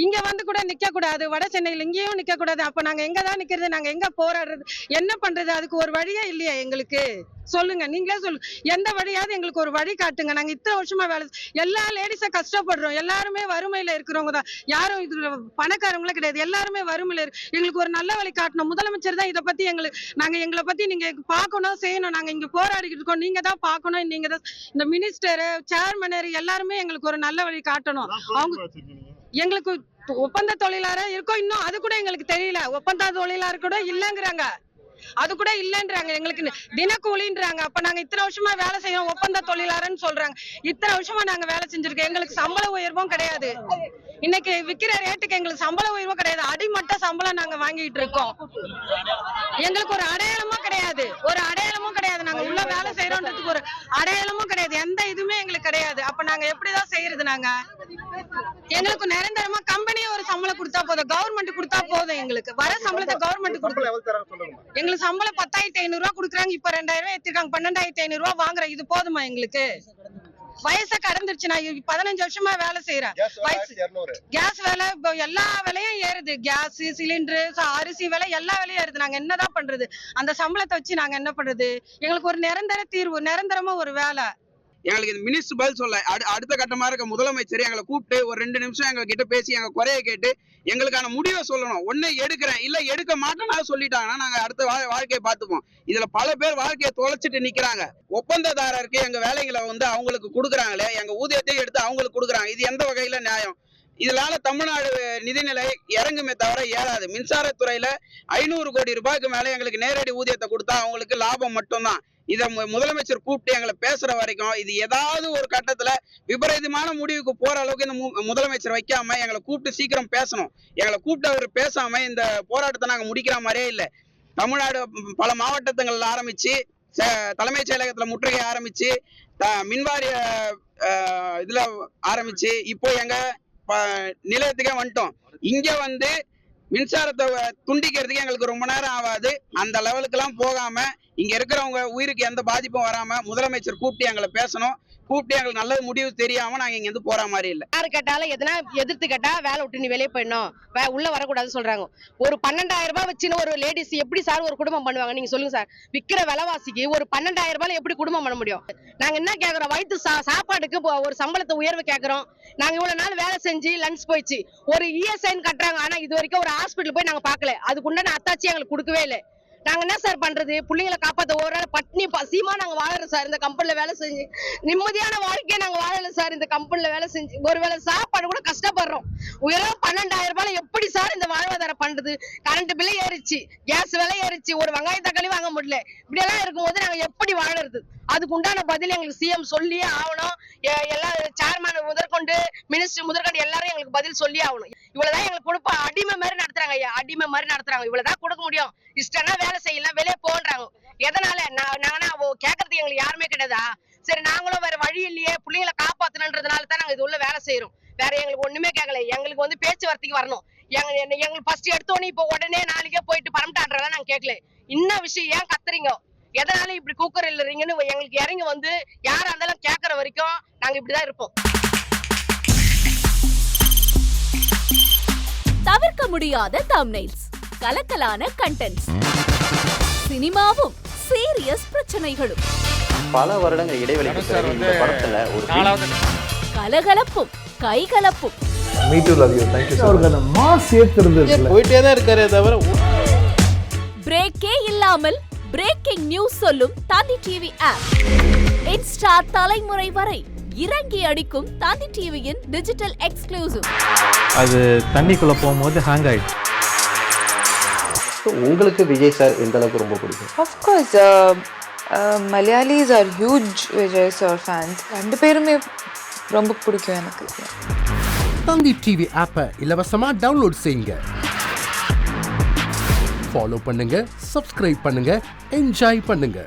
இங்க வந்து கூட நிக்க கூடாது, வட சென்னையில இங்கேயும் நிக்க கூடாது. அப்ப நாங்க எங்க தான் நிக்கிறது, நாங்க எங்க போராடுறது, என்ன பண்றது? அதுக்கு ஒரு வழியே இல்லையா எங்களுக்கு? சொல்லுங்க, நீங்களே சொல்லுங்க. எந்த வழியாவது எங்களுக்கு ஒரு வழி காட்டுங்க. நாங்க இத்தனை வருஷமா வேலை, எல்லா லேடிஸும் கஷ்டப்படுறோம், எல்லாருமே வறுமையில இருக்கிறவங்க தான், யாரும் இது பணக்காரங்களும் கிடையாது, எல்லாருமே வறுமையில எங்களுக்கு ஒரு நல்ல வழி காட்டணும். முதலமைச்சர் தான் இதை பத்தி எங்களை பத்தி நீங்க பார்க்கணும், செய்யணும். நாங்க இங்க போராடிக்கிட்டு இருக்கோம், நீங்க தான் பார்க்கணும். நீங்க தான் இந்த மினிஸ்டர், சேர்மனர் எல்லாருமே எங்களுக்கு ஒரு நல்ல வழி காட்டணும். அவங்க எங்களுக்கு ஒப்பந்த தொழிலாளர் இருக்கோம், இன்னும் அது கூட எங்களுக்கு தெரியல. ஒப்பந்த தொழிலாளர் கூட இல்லங்கிறாங்க, அது கூட இல்லன்றாங்க. எங்களுக்கு தினக்கூலின்றாங்க. அப்ப நாங்க இத்தனை வருஷமா வேலை செய்யணும், ஒப்பந்த தொழிலாளர்னு சொல்றாங்க. இத்தனை வருஷமா நாங்க வேலை செஞ்சிருக்கோம், எங்களுக்கு சம்பள உயர்வும் கிடையாது. இன்னைக்கு விக்கிற ரேட்டுக்கு எங்களுக்கு சம்பள உயர்வும் கிடையாது. அடிமட்ட சம்பளம் நாங்க வாங்கிட்டு இருக்கோம். எங்களுக்கு ஒரு அடையாளமும் கிடையாது, ஒரு அடையாளமும் கிடையாது. நாங்க உள்ள வேலை செய்யறோன்றதுக்கு ஒரு அடையாளமும் கிடையாது, எந்த இதுவுமே எங்களுக்கு கிடையாது. அப்ப நாங்க எப்படிதான் செய்யறது? நாங்க எங்களுக்கு நிரந்தரமா கம்பெனியே ஒரு சம்பளம் கொடுத்தா போதும், கவர்மெண்ட் கொடுத்தா போதும். எங்களுக்கு வர சம்பளத்தை கவர்மெண்ட் கொடுக்கும். எங்களுக்கு சம்பளம் 10,500 ரூபாய் கொடுக்குறாங்க, இப்ப 2,000 ரூபாய் ஏத்திருக்காங்க, 12,500 ரூபாய் வாங்குறேன். இது போதுமா எங்களுக்கு? வயசை கடந்துருச்சு. நான் 15 வருஷமா வேலை செய்யறேன். கேஸ் விலை எல்லா விலையும் ஏறுது, கேஸ் சிலிண்டர் அரிசி விலை எல்லா விலையும் ஏறுது. நாங்க என்னதான் பண்றது? அந்த சம்பளத்தை வச்சு நாங்க என்ன பண்றது? எங்களுக்கு ஒரு நிரந்தர தீர்வு, நிரந்தரமா ஒரு வேலை. எங்களுக்கு இந்த மினிஸ்டர் பதில் சொல்ல அடுத்த கட்டமா இருக்க முதலமைச்சர் எங்களை கூப்பிட்டு ஒரு 2 நிமிஷம் எங்க கிட்ட பேசி எங்க குறைய கேட்டு எங்களுக்கான முடிவை சொல்லணும். ஒண்ணு எடுக்கிறேன் இல்ல எடுக்க மாட்டேன்னா சொல்லிட்டாங்கன்னா நாங்க அடுத்த வாழ்க்கையை பார்த்துப்போம். இதுல பல பேர் வாழ்க்கையை தொலைச்சிட்டு நிக்கிறாங்க. ஒப்பந்ததாரருக்கு எங்க வேலைகளை வந்து அவங்களுக்கு கொடுக்குறாங்களே, எங்க ஊதியத்தை எடுத்து அவங்களுக்கு கொடுக்குறாங்க. இது எந்த வகையில நியாயம்? இதனால தமிழ்நாடு நிதிநிலை இறங்குமே தவிர ஏறாது. மின்சாரத்துறையில 500 கோடி ரூபாய்க்கு மேல எங்களுக்கு நேரடி ஊதியத்தை கொடுத்தா அவங்களுக்கு லாபம் மட்டும்தான். இத முதலமைச்சர் கூப்பிட்டு எங்களை பேசுற வரைக்கும் இது ஏதாவது ஒரு கட்டத்துல விபரீதமான முடிவுக்கு போற அளவுக்கு இந்த முதலமைச்சர் வைக்காம எங்களை கூப்பிட்டு சீக்கிரம் பேசணும். எங்களை கூப்பிட்டு அவர் பேசாம இந்த போராட்டத்தை நாங்க முடிக்கிற மாதிரியே இல்லை. தமிழ்நாடு பல மாவட்டங்கள்ல ஆரம்பிச்சு தலைமைச் செயலகத்துல முற்றுகை ஆரம்பிச்சு மின்வாரிய இதுல ஆரம்பிச்சு இப்போ எங்க நிலையத்துக்கே வந்துட்டோம். இங்க வந்து மின்சாரத்தை துண்டிக்கிறதுக்கு எங்களுக்கு ரொம்ப நேரம் ஆகாது. அந்த லெவலுக்கு எல்லாம் போகாம இங்க இருக்கிறவங்க உயிருக்கு எந்த பாதிப்பும் வராம முதலமைச்சர் கூப்பிட்டு எங்களை பேசணும். கூப்பிட்டு எங்களுக்கு நல்ல முடிவு தெரியாம நாங்க இங்க இருந்து போற மாதிரி இல்ல. யாரு கேட்டாலும் எதனா எதிர்த்து கேட்டா வேலை விட்டு நீ வெளியே போயிடணும், உள்ள வரக்கூடாதுன்னு சொல்றாங்க. ஒரு 12,000 ரூபாய் வச்சுன்னு ஒரு லேடிஸ் எப்படி சார் ஒரு குடும்பம் பண்ணுவாங்க? நீங்க சொல்லுங்க சார். விக்கிற விலைவாசிக்கு ஒரு 12,000 ரூபாய் எப்படி குடும்பம் பண்ண முடியும்? நாங்க என்ன கேக்குறோம்? வயிற்று சாப்பாடுக்கு ஒரு சம்பளத்தை உயர்வு கேக்குறோம். நாங்க இவ்வளவு நாள் வேலை செஞ்சு லஞ்ச் போயிடுச்சு, ஒரு இஎஸ்ஐன்னு கட்டுறாங்க. ஆனா இது வரைக்கும் ஒரு ஹாஸ்பிட்டல் போய் நாங்க பாக்கல, அதுக்கு உண்டான அத்தாச்சி எங்களுக்கு கொடுக்கவே இல்லை. நாங்க என்ன சார் பண்றது? பிள்ளைங்களை காப்பாத்த ஒரு நாள் பட்னி பசிமா நாங்க வாழறோம் சார். இந்த கம்பெனில வேலை செஞ்சு நிம்மதியான வாழ்க்கையை நாங்க வாழல சார். இந்த கம்பெனில வேலை செஞ்சு ஒருவேளை சாப்பாடு கூட கஷ்டப்படுறோம். உயரம் 12,000 ரூபாய் எப்படி சார் இந்த வாழ்வாதாரம் பண்றது? கரண்ட் பில்ல ஏறிச்சு, கேஸ் விலை ஏறிச்சு, ஒரு வெங்காய தக்காளி வாங்க முடியல. இப்படி எல்லாம் இருக்கும்போது நாங்க எப்படி வாழறது? அதுக்கு உண்டான பதில் எங்களுக்கு சிஎம் சொல்லியே ஆகணும். எல்லா சேர்மன் முதற்கொண்டு மினிஸ்டர் முதற்கொண்டு எல்லாரும் எங்களுக்கு பதில் சொல்லி ஆகணும். இவ்வளவுதான் எங்களுக்கு கொடுப்பா. அடிமை மாதிரி நடத்துறாங்க ஐயா, அடிமை மாதிரி நடத்துறாங்க. இவ்வளவுதான் கொடுக்க முடியும். இஷ்டம்னா வேலை செய்யலாம், வெளியே போன்றாங்க. எதனால? நாங்கன்னா கேட்கறதுக்கு எங்களுக்கு யாருமே கிடையாதா? சரி, நாங்களும் வேற வழி இல்லையே, பிள்ளைங்களை காப்பாத்தணுன்றதுனால தான் நாங்க இது உள்ள வேலை செய்யறோம். வேற எங்களுக்கு ஒண்ணுமே கேட்கல. எங்களுக்கு வந்து பேச்சுவார்த்தைக்கு வரணும். எங்களுக்கு ஃபர்ஸ்ட் எடுத்தோன்னே இப்போ உடனே நாளைக்கே போயிட்டு பரமட்டாடுறதா நாங்க கேட்கல. இன்னும் விஷயம் ஏன் கத்துறீங்க? எதனால இப்படி கூக்கர் இல்லறீங்கன்னு எங்களுக்கு இறங்கி வந்து யாரா இருந்தாலும் கேட்கற வரைக்கும் நாங்க இப்படிதான் இருப்போம். தவிர்க்க முடியாத தம்ப்நெயில்ஸ், கலக்கலான கண்டென்ட்ஸ், சினிமாவும் சீரியஸ் பிரச்சனைகளும், பல வருடங்கள் இடைவெளிக்கு பிறகு இந்த படத்துல ஒரு கலகலப்பும் கைகலப்பும். Me too love you. Thank you அவருக்கு அந்த மாஸ் ஏத்துறது போயிட்டே தான் இருக்காரே தவிர பிரேக்கே இல்லாமல் பிரேக்கிங் நியூஸ் சொல்லும் தந்தி டிவி ஆப். இன்ஸ்டா தலைமுறை வரை இறங்கி அடிக்கும் தந்தி டிவியின் டிஜிட்டல் எக்ஸ்க்ளூசிவ். அது தண்ணிக்குள்ள போகும்போது ஹேங் ஆயிடுச்சு. உங்களுக்கு விஜய் சார் எந்த அளவுக்கு ரொம்ப பிடிக்கும்? Of course, Malayalis are huge Vijay sir fans. ரெண்டு பேருமே ரொம்ப பிடிக்கும் எனக்கு. தந்தி டிவி ஆப்பை இலவசமா டவுன்லோட் செய்யுங்க. ஃபாலோ பண்ணுங்க, சப்ஸ்கிரைப் பண்ணுங்க, என்ஜாய் பண்ணுங்க.